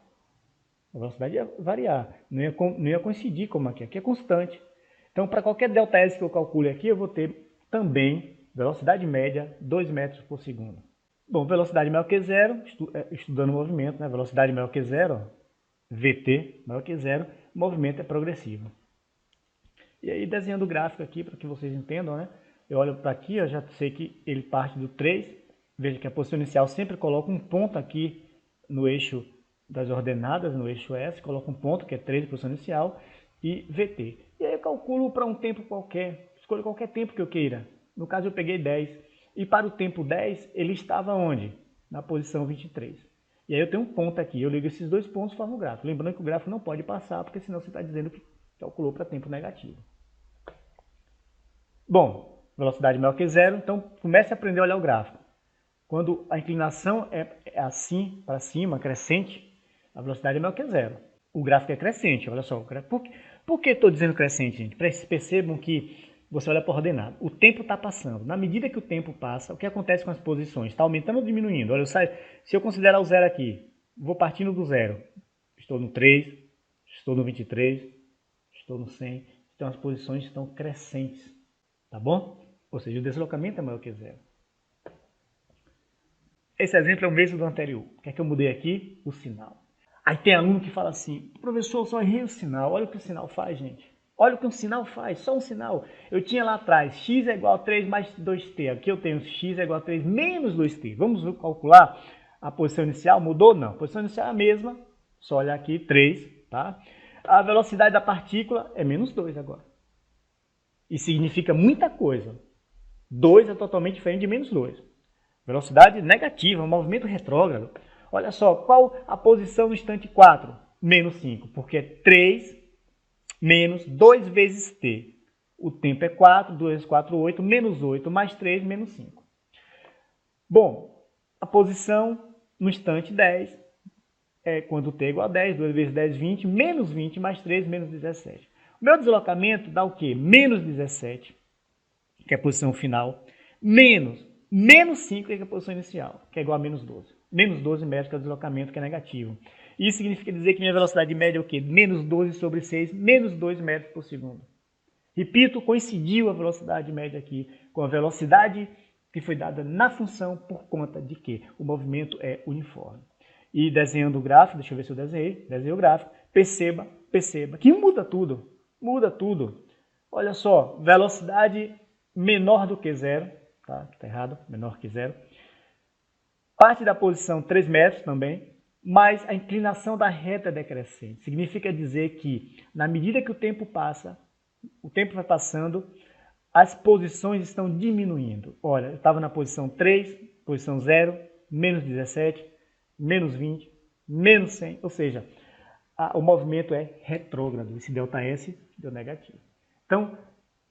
A velocidade ia variar, não ia coincidir como aqui é constante. Então, para qualquer ΔS que eu calcule aqui, eu vou ter também velocidade média 2 metros por segundo. Bom, velocidade maior que zero, estudando o movimento, né? Velocidade maior que zero, VT maior que zero, movimento é progressivo. E aí, desenhando o gráfico aqui, para que vocês entendam, né? Eu olho para aqui, eu já sei que ele parte do 3. Veja que a posição inicial sempre coloca um ponto aqui no eixo das ordenadas, no eixo S, coloca um ponto, que é 3, posição inicial, e VT. E aí eu calculo para um tempo qualquer, escolho qualquer tempo que eu queira. No caso, eu peguei 10. E para o tempo 10, ele estava onde? Na posição 23. E aí eu tenho um ponto aqui, eu ligo esses dois pontos e formo o gráfico. Lembrando que o gráfico não pode passar, porque senão você está dizendo que calculou para tempo negativo. Bom, velocidade maior que zero, então comece a aprender a olhar o gráfico. Quando a inclinação é assim, para cima, crescente, a velocidade é maior que zero. O gráfico é crescente, olha só. Por que estou dizendo crescente, gente? Percebam que você olha para a ordenada. O tempo está passando. Na medida que o tempo passa, o que acontece com as posições? Está aumentando ou diminuindo? Olha, se eu considerar o zero aqui, vou partindo do zero. Estou no 3, estou no 23, estou no 100. Então as posições estão crescentes. Tá bom? Ou seja, o deslocamento é maior que zero. Esse exemplo é o mesmo do anterior. O que é que eu mudei aqui? O sinal. Aí tem aluno que fala assim, professor, eu só errei o sinal. Olha o que o sinal faz, gente. Olha o que um sinal faz, só um sinal. Eu tinha lá atrás, x é igual a 3 mais 2t. Aqui eu tenho x é igual a 3 menos 2t. Vamos calcular a posição inicial? Mudou? Não. A posição inicial é a mesma. Só olhar aqui, 3, tá? A velocidade da partícula é menos 2 agora. E significa muita coisa. 2 é totalmente diferente de menos 2. Velocidade negativa, movimento retrógrado. Olha só, qual a posição no instante 4? Menos 5, porque é 3 menos 2 vezes t. O tempo é 4, 2 vezes 4, 8, menos 8, mais 3, menos 5. Bom, a posição no instante 10 é quando t é igual a 10, 2 vezes 10, 20, menos 20 mais 3, menos 17. O meu deslocamento dá o quê? Menos 17, que é a posição final, menos 5, que é a posição inicial, que é igual a menos 12. Menos 12 metros, que é o deslocamento, que é negativo. Isso significa dizer que minha velocidade média é o quê? Menos 12 sobre 6, menos 2 metros por segundo. Repito, coincidiu a velocidade média aqui com a velocidade que foi dada na função por conta de que o movimento é uniforme. E desenhando o gráfico, deixa eu ver se eu desenhei o gráfico, perceba que muda tudo. Olha só, velocidade menor do que zero, tá? Aqui tá errado, menor que zero. Parte da posição 3 metros também, mas a inclinação da reta é decrescente. Significa dizer que, na medida que o tempo passa, o tempo vai passando, as posições estão diminuindo. Olha, eu estava na posição 3, posição 0, menos 17, menos 20, menos 100, ou seja, o movimento é retrógrado. Esse ΔS deu negativo. Então,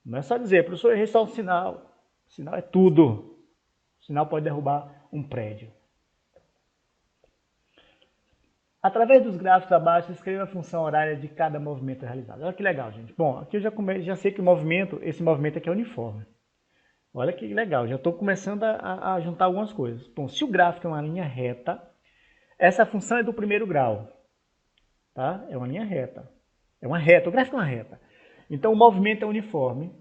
não é só dizer, professor, eu errei só o sinal. O sinal é tudo. O sinal pode derrubar um prédio. Através dos gráficos abaixo, escreva a função horária de cada movimento realizado. Olha que legal, gente. Bom, aqui eu já sei que esse movimento aqui é uniforme. Olha que legal, já estou começando a juntar algumas coisas. Bom, se o gráfico é uma linha reta, essa função é do primeiro grau. Tá? É uma linha reta. É uma reta, o gráfico é uma reta. Então o movimento é uniforme.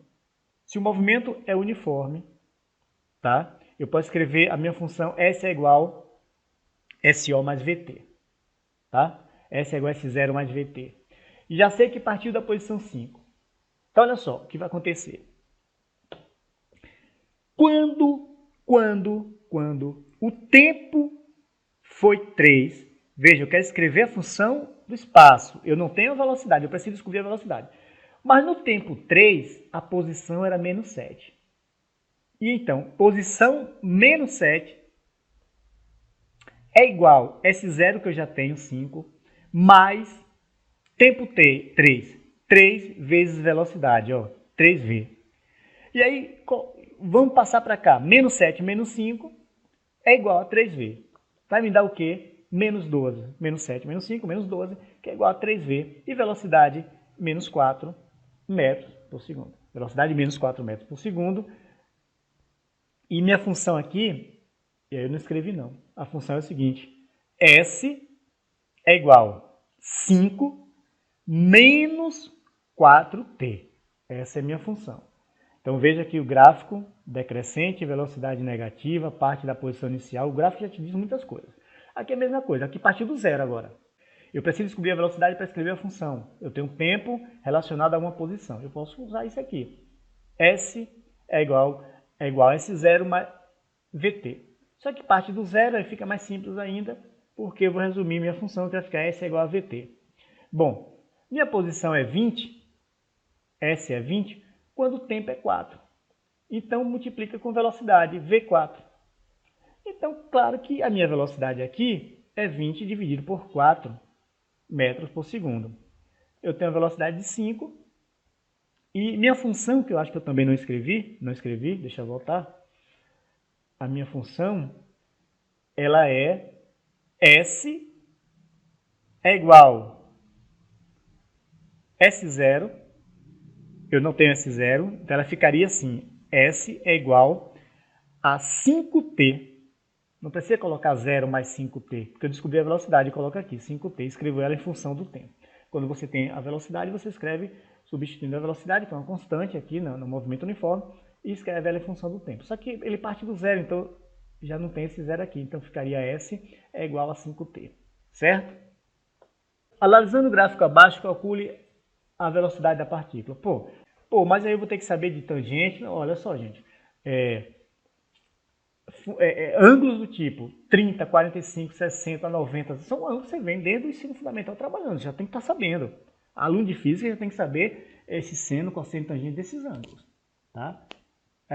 Se o movimento é uniforme, tá? Eu posso escrever a minha função S é igual a SO mais VT. Tá? S é igual a S0 mais VT. E já sei que partiu da posição 5. Então, olha só o que vai acontecer. Quando o tempo foi 3, veja, eu quero escrever a função do espaço. Eu não tenho a velocidade, eu preciso descobrir a velocidade. Mas no tempo 3, a posição era menos 7. E então, posição menos 7 é igual a S0, que eu já tenho, 5, mais tempo t, 3. 3 vezes velocidade, ó, 3v. E aí, vamos passar para cá. Menos 7 menos 5 é igual a 3v. Vai me dar o quê? Menos 12. Menos 7 menos 5, menos 12, que é igual a 3v. E velocidade, menos 4 metros por segundo. Velocidade, menos 4 metros por segundo. E minha função aqui, e aí eu não escrevi não. A função é o seguinte. S é igual a 5 menos 4t. Essa é a minha função. Então veja que o gráfico decrescente, velocidade negativa, parte da posição inicial, o gráfico já te diz muitas coisas. Aqui é a mesma coisa, aqui partiu do zero agora. Eu preciso descobrir a velocidade para escrever a função. Eu tenho um tempo relacionado a uma posição. Eu posso usar isso aqui. S é igual a S0 mais VT. Só que parte do zero, aí fica mais simples ainda, porque eu vou resumir minha função, que vai ficar S é igual a VT. Bom, minha posição é 20, S é 20, quando o tempo é 4. Então, multiplica com velocidade, V4. Então, claro que a minha velocidade aqui é 20 dividido por 4 metros por segundo. Eu tenho a velocidade de 5. E minha função, que eu acho que eu também não escrevi, deixa eu voltar. A minha função, ela é S é igual a S0. Eu não tenho S0, então ela ficaria assim. S é igual a 5t. Não precisa colocar 0 mais 5t, porque eu descobri a velocidade e coloco aqui, 5t. Escrevo ela em função do tempo. Quando você tem a velocidade, você escreve substituindo a velocidade, que é uma constante aqui no movimento uniforme, e escreve ela em função do tempo. Só que ele parte do zero, então já não tem esse zero aqui. Então ficaria S é igual a 5t, certo? Analisando o gráfico abaixo, calcule a velocidade da partícula. Mas aí eu vou ter que saber de tangente. Não, olha só, gente. Ângulos do tipo 30, 45, 60, 90, são ângulos que você vem desde o ensino fundamental trabalhando, já tem que estar sabendo. Aluno de física já tem que saber esse seno, cosseno, tangente desses ângulos. Tá?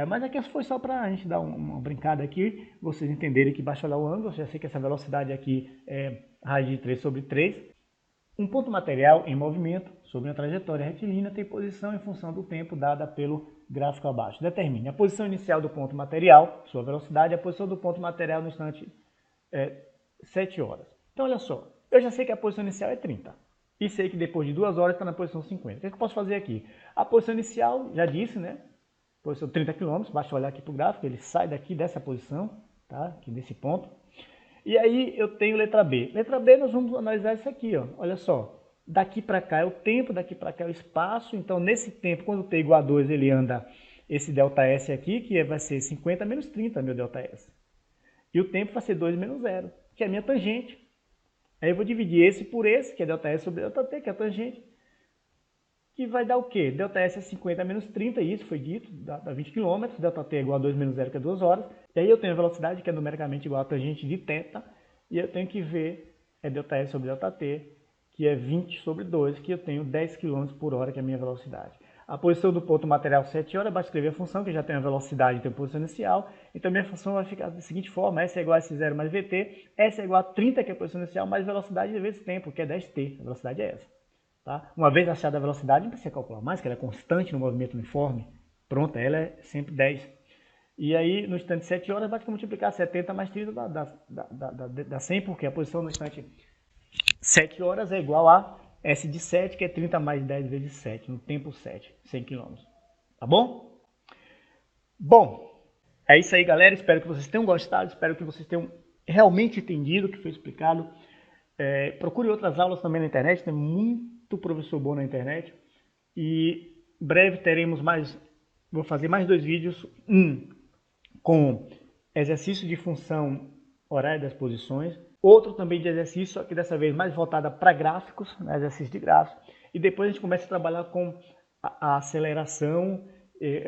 Mas aqui foi só para a gente dar uma brincada aqui, vocês entenderem que basta olhar o ângulo, eu já sei que essa velocidade aqui é raiz de 3 sobre 3. Um ponto material em movimento sobre uma trajetória retilínea tem posição em função do tempo dada pelo gráfico abaixo. Determine a posição inicial do ponto material, sua velocidade, e a posição do ponto material no instante 7 horas. Então, olha só. Eu já sei que a posição inicial é 30. E sei que depois de 2 horas está na posição 50. O que eu posso fazer aqui? A posição inicial, já disse, né? Posição 30 km, basta olhar aqui para o gráfico, ele sai daqui dessa posição, tá? Aqui nesse ponto. E aí eu tenho letra B. Letra B nós vamos analisar isso aqui, ó. Olha só. Daqui para cá é o tempo, daqui para cá é o espaço. Então nesse tempo, quando t igual a 2, ele anda esse ΔS aqui, que vai ser 50 menos 30, meu ΔS. E o tempo vai ser 2 menos 0, que é a minha tangente. Aí eu vou dividir esse por esse, que é ΔS sobre ΔT, que é a tangente. Que vai dar o quê? ΔS é 50 menos 30, isso foi dito, dá 20 km. ΔT é igual a 2 menos 0, que é 2 horas. E aí eu tenho a velocidade, que é numericamente igual a tangente de θ. E eu tenho que ver, é ΔS sobre ΔT, que é 20 sobre 2, que eu tenho 10 km por hora, que é a minha velocidade. A posição do ponto material 7 horas, basta escrever a função, que já tem a velocidade e tem a posição inicial. Então minha função vai ficar da seguinte forma: S é igual a S0 mais VT, S é igual a 30, que é a posição inicial, mais velocidade vezes tempo, que é 10t. A velocidade é essa. Tá? Uma vez achada a velocidade, não precisa calcular mais, que ela é constante no movimento uniforme. Pronto, ela é sempre 10. E aí, no instante 7 horas, basta multiplicar 70 mais 30 dá 100, porque a posição no instante 7 horas é igual a S de 7, que é 30 mais 10 vezes 7, no tempo 7, 100 km. Tá bom? Bom, é isso aí, galera. Espero que vocês tenham gostado, espero que vocês tenham realmente entendido o que foi explicado. Procure outras aulas também na internet, tem muito professor bom na internet. E em breve teremos mais, vou fazer mais 2 vídeos, um com exercício de função horária das posições, outro também de exercício, só que dessa vez mais voltada para gráficos, né, exercício de gráficos, e depois a gente começa a trabalhar com a aceleração,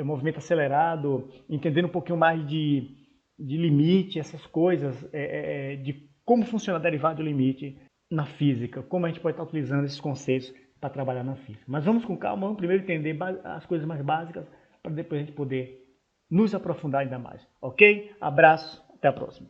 movimento acelerado, entendendo um pouquinho mais de limite, essas coisas, de como funciona a derivada do limite na física, como a gente pode estar utilizando esses conceitos para trabalhar na física. Mas vamos com calma, vamos primeiro entender as coisas mais básicas, para depois a gente poder nos aprofundar ainda mais. Ok? Abraço, até a próxima.